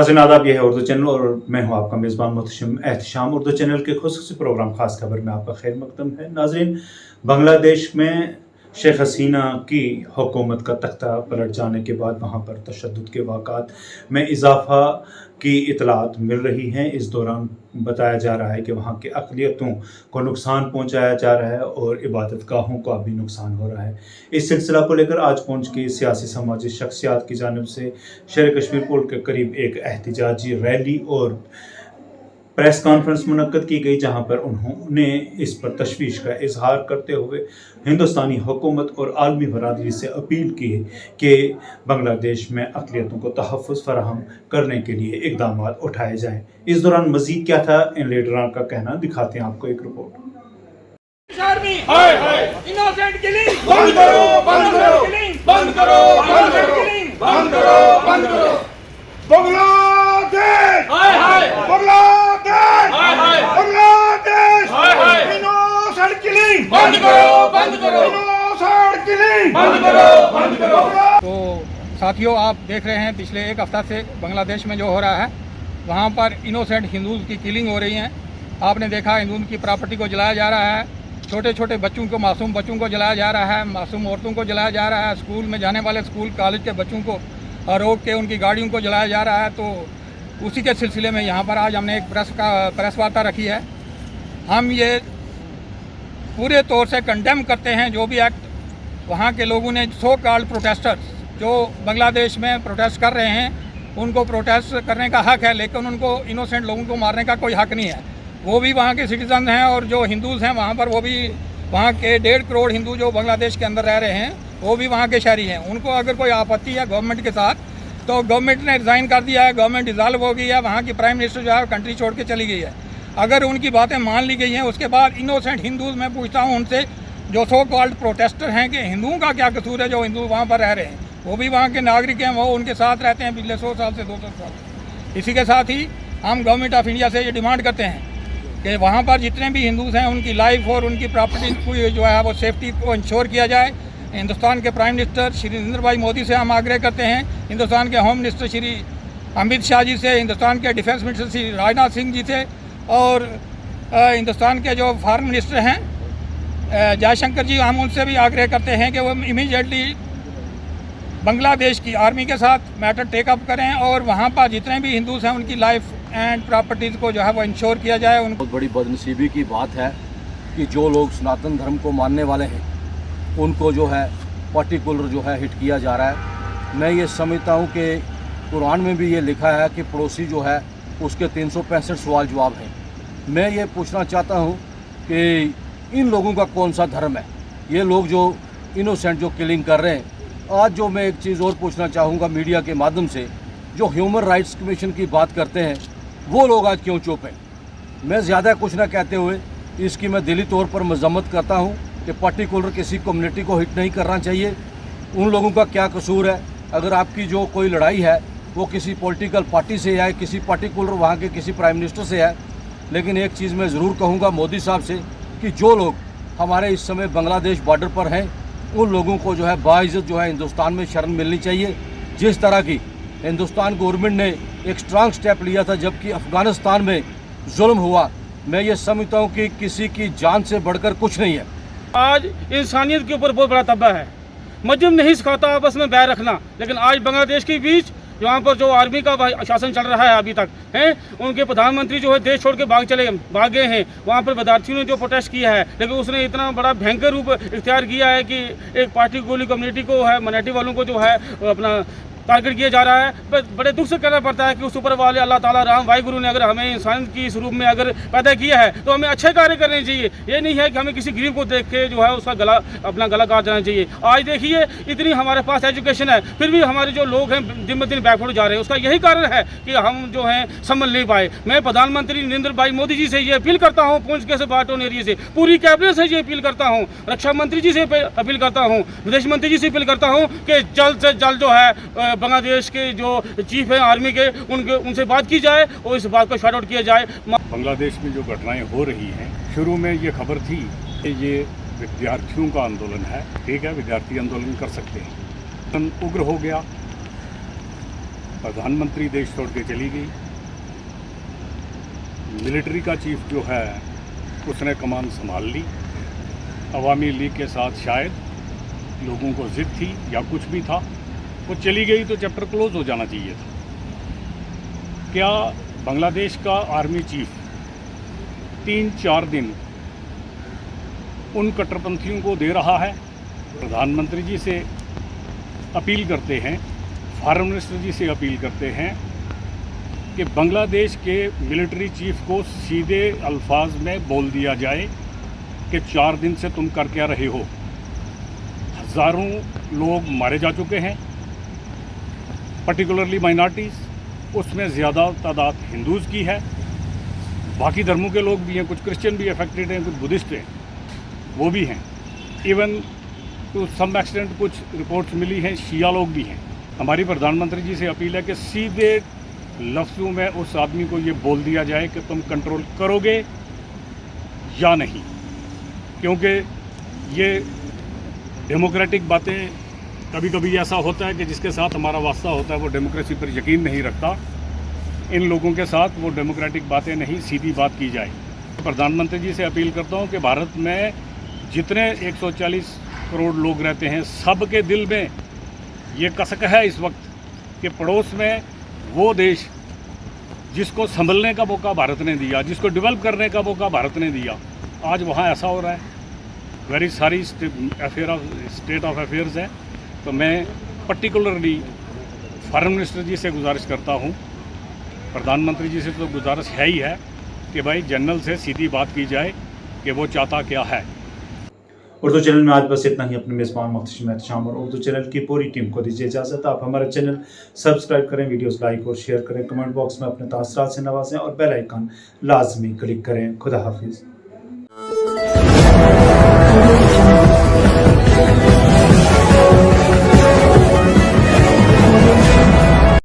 नाज़रीन आदाब, यह है उर्दू चैनल और मैं हूं आपका मेज़बान मुहतशिम एहतशाम। उर्दू चैनल के खुसूसी प्रोग्राम खास खबर में आपका खैर मकदम है। नाज़रीन, बांग्लादेश में शेख हसीना की हुकूमत का तख्ता पलट जाने के बाद वहाँ पर तशद्दुद के वाक़ात में इजाफ़ा की इतलात मिल रही हैं। इस दौरान बताया जा रहा है कि वहाँ की अक़लियतों को नुकसान पहुँचाया जा रहा है और इबादत गाहों का भी नुकसान हो रहा है। इस सिलसिला को लेकर आज पहुँच की सियासी समाजी शख्सियात की जानिब से शेर कश्मीर पुल के करीब एक एहतजाजी रैली और प्रेस कॉन्फ्रेंस मुनक्कद की गई, जहां पर उन्होंने इस पर तशवीश का इजहार करते हुए हिंदुस्तानी हुकूमत और आलमी बरादरी से अपील की कि बांग्लादेश में अक़लियतों को तहफ़्फ़ुज़ फराहम करने के लिए इक़दाम उठाए जाएँ। इस दौरान मज़ीद क्या था, इन लीडरान का कहना, दिखाते हैं आपको एक रिपोर्ट। इनोसेंट किलिंग बंद करो, बंद करो, बंद करो, बंद करो, बंद करो, बंद करो। बांग्लादेश हाय हाय, बांग्लादेश हाय हाय, बांग्लादेश हाय हाय। इनोसेंट किलिंग बंद करो, बंद करो, इनोसेंट किलिंग बंद करो, बंद करो। तो साथियों, आप देख रहे हैं पिछले एक हफ्ता से बांग्लादेश में जो हो रहा है, वहाँ पर इनोसेंट हिंदूज़ की किलिंग हो रही है। आपने देखा, हिंदुओं की प्रॉपर्टी को जलाया जा रहा है, छोटे छोटे बच्चों को, मासूम बच्चों को जलाया जा रहा है, मासूम औरतों को जलाया जा रहा है, स्कूल में जाने वाले स्कूल कॉलेज के बच्चों को रोक के उनकी गाड़ियों को जलाया जा रहा है। तो उसी के सिलसिले में यहाँ पर आज हमने एक प्रेस वार्ता रखी है। हम ये पूरे तौर से कंडेम करते हैं जो भी एक्ट वहाँ के लोगों ने, सो कॉल्ड प्रोटेस्टर्स जो बांग्लादेश में प्रोटेस्ट कर रहे हैं, उनको प्रोटेस्ट करने का हक है, लेकिन उनको इनोसेंट लोगों को मारने का कोई हक नहीं है। वो भी वहाँ के सिटीजन हैं और जो हिंदूज़ हैं वहाँ पर, वो भी वहाँ के 1.5 करोड़ हिंदू जो बांग्लादेश के अंदर रह रहे हैं, वो भी वहाँ के शहरी हैं। उनको अगर कोई आपत्ति है गवर्नमेंट के साथ, तो गवर्नमेंट ने रिज़ाइन कर दिया है, गवर्नमेंट डिज़ाल्व हो गई है, वहाँ की प्राइम मिनिस्टर जो है कंट्री छोड़ के चली गई है। अगर उनकी बातें मान ली गई हैं, उसके बाद इनोसेंट हिंदूज़, मैं पूछता हूँ उनसे, जो सो कॉल्ड प्रोटेस्टर हैं, कि हिंदुओं का क्या कसूर है जो हिंदू वहाँ पर रह रहे हैं? वो भी वहाँ के नागरिक हैं, वो उनके साथ रहते हैं पिछले 100 साल से 200 साल। इसी के साथ ही हम गवर्नमेंट ऑफ इंडिया से ये डिमांड करते हैं कि वहाँ पर जितने भी हिंदूज़ हैं, उनकी लाइफ और उनकी प्रॉपर्टी को जो है वो सेफ्टी को इंश्योर किया जाए। हिंदुस्तान के प्राइम मिनिस्टर श्री नरेंद्र भाई मोदी से हम आग्रह करते हैं, हिंदुस्तान के होम मिनिस्टर श्री अमित शाह जी से, हिंदुस्तान के डिफेंस मिनिस्टर श्री राजनाथ सिंह जी से, और हिंदुस्तान के जो फॉरेन मिनिस्टर हैं जयशंकर जी, हम उनसे भी आग्रह करते हैं कि वो इमीडिएटली बांग्लादेश की आर्मी के साथ मैटर टेकअप करें और वहाँ पर जितने भी हिंदूज़ हैं उनकी लाइफ एंड प्रॉपर्टीज़ को जो है वो इंश्योर किया जाए। बहुत बड़ी बदनसीबी की बात है कि जो लोग सनातन धर्म को मानने वाले हैं, उनको जो है पर्टिकुलर जो है हिट किया जा रहा है। मैं ये समझता हूँ कि कुरान में भी ये लिखा है कि पड़ोसी जो है उसके 365 सवाल जवाब हैं। मैं ये पूछना चाहता हूँ कि इन लोगों का कौन सा धर्म है? ये लोग जो इनोसेंट जो किलिंग कर रहे हैं, आज जो मैं एक चीज़ और पूछना चाहूँगा मीडिया के माध्यम से, जो ह्यूमन राइट्स कमीशन की बात करते हैं, वो लोग आज क्यों चुप हैं? मैं ज़्यादा कुछ ना कहते हुए इसकी मैं दिली तौर पर मजम्मत करता हूँ कि पर्टिकुलर किसी कम्युनिटी को हिट नहीं करना चाहिए। उन लोगों का क्या कसूर है? अगर आपकी जो कोई लड़ाई है वो किसी पॉलिटिकल पार्टी से है, किसी पर्टिकुलर वहाँ के किसी प्राइम मिनिस्टर से है, लेकिन एक चीज़ मैं ज़रूर कहूँगा मोदी साहब से कि जो लोग हमारे इस समय बांग्लादेश बॉर्डर पर हैं, उन लोगों को जो है बाइज़्ज़त जो है हिंदुस्तान में शरण मिलनी चाहिए। जिस तरह की हिंदुस्तान गवर्नमेंट ने एक स्ट्रांग स्टेप लिया था जबकि अफ़गानिस्तान में जुल्म हुआ, मैं ये समझता हूँ कि किसी की जान से बढ़कर कुछ नहीं है। आज इंसानियत के ऊपर बहुत बड़ा तबाह है। मजहब नहीं सिखाता आपस में बैर रखना, लेकिन आज बांग्लादेश के बीच यहाँ पर जो आर्मी का शासन चल रहा है अभी तक है, उनके प्रधानमंत्री जो है देश छोड़ के भागे हैं। वहाँ पर विद्यार्थियों ने जो प्रोटेस्ट किया है, लेकिन उसने इतना बड़ा भयंकर रूप इख्तियार किया है कि एक पार्टिकुलर कम्युनिटी को है, माइनॉरिटी वालों को जो है अपना टारगेट किया जा रहा है। बड़े दुख से कहना पड़ता है कि उस ऊपर वाले अल्लाह ताला राम वाहिगुरु ने अगर हमें इंसान की इस रूप में अगर पैदा किया है, तो हमें अच्छे कार्य करने चाहिए। ये नहीं है कि हमें किसी गरीब को देख के जो है उसका अपना गला काट जाना चाहिए। आज देखिए, इतनी हमारे पास एजुकेशन है, फिर भी हमारे जो लोग हैं दिन ब दिन बैकवर्ड जा रहे हैं। उसका यही कारण है कि हम जो हैं संभल नहीं पाए। मैं प्रधानमंत्री नरेंद्र भाई मोदी जी से ये अपील करता हूँ, पूंछ के बाटोन एरिया से, पूरी कैबिनेट से ये अपील करता हूँ, रक्षा मंत्री जी से अपील करता हूँ, विदेश मंत्री जी से अपील करता हूँ कि जल्द से जल्द जो है बांग्लादेश के जो चीफ हैं आर्मी के, उनसे बात की जाए और इस बात को शॉर्ट आउट किया जाए। बांग्लादेश में जो घटनाएं हो रही हैं, शुरू में ये खबर थी कि ये विद्यार्थियों का आंदोलन है, ठीक है, विद्यार्थी आंदोलन कर सकते हैं, उग्र हो गया, प्रधानमंत्री देश छोड़ के चली गई, मिलिट्री का चीफ जो है उसने कमान संभाल ली। अवामी लीग के साथ शायद लोगों को जिद थी या कुछ भी था, वो चली गई तो चैप्टर क्लोज हो जाना चाहिए था। क्या बांग्लादेश का आर्मी चीफ 3-4 दिन उन कट्टरपंथियों को दे रहा है? प्रधानमंत्री जी से अपील करते हैं, फॉरेन मिनिस्टर जी से अपील करते हैं कि बांग्लादेश के मिलिट्री चीफ को सीधे अल्फाज में बोल दिया जाए कि 4 दिन से तुम कर क्या रहे हो। हज़ारों लोग मारे जा चुके हैं, पर्टिकुलरली माइनॉरिटीज़, उसमें ज़्यादा तादाद हिंदूज़ की है, बाकी धर्मों के लोग भी हैं, कुछ क्रिश्चियन भी अफेक्टेड हैं, कुछ बुद्धिस्ट हैं, वो भी हैं। इवन टू सम एक्सटेंट कुछ रिपोर्ट्स मिली हैं शिया लोग भी हैं। हमारी प्रधानमंत्री जी से अपील है कि सीधे लफ्ज़ों में उस आदमी को ये बोल दिया जाए कि तुम कंट्रोल करोगे या नहीं, क्योंकि ये डेमोक्रेटिक बातें, कभी कभी ऐसा होता है कि जिसके साथ हमारा वास्ता होता है वो डेमोक्रेसी पर यकीन नहीं रखता। इन लोगों के साथ वो डेमोक्रेटिक बातें नहीं, सीधी बात की जाए। प्रधानमंत्री जी से अपील करता हूँ कि भारत में जितने 140 करोड़ लोग रहते हैं, सब के दिल में ये कसक है इस वक्त कि पड़ोस में वो देश जिसको संभलने का मौका भारत ने दिया, जिसको डेवलप करने का मौका भारत ने दिया, आज वहाँ ऐसा हो रहा है। वेरी सारी स्टेट ऑफ अफेयर्स है। तो मैं पर्टिकुलरली फॉरेन मिनिस्टर जी से गुजारिश करता हूँ, प्रधानमंत्री जी से तो गुजारिश है ही है कि भाई जनरल से सीधी बात की जाए कि वो चाहता क्या है। उर्दू चैनल में आज बस इतना ही। अपने मेज़बान मुख्तशिम एहतशाम और उर्दू चैनल की पूरी टीम को दीजिए इजाज़त। आप हमारा चैनल सब्सक्राइब करें, वीडियोस लाइक और शेयर करें, कमेंट बॉक्स में अपने तासरात से नवाजें और बेल आइकन लाजमी क्लिक करें। खुदा हाफिज़।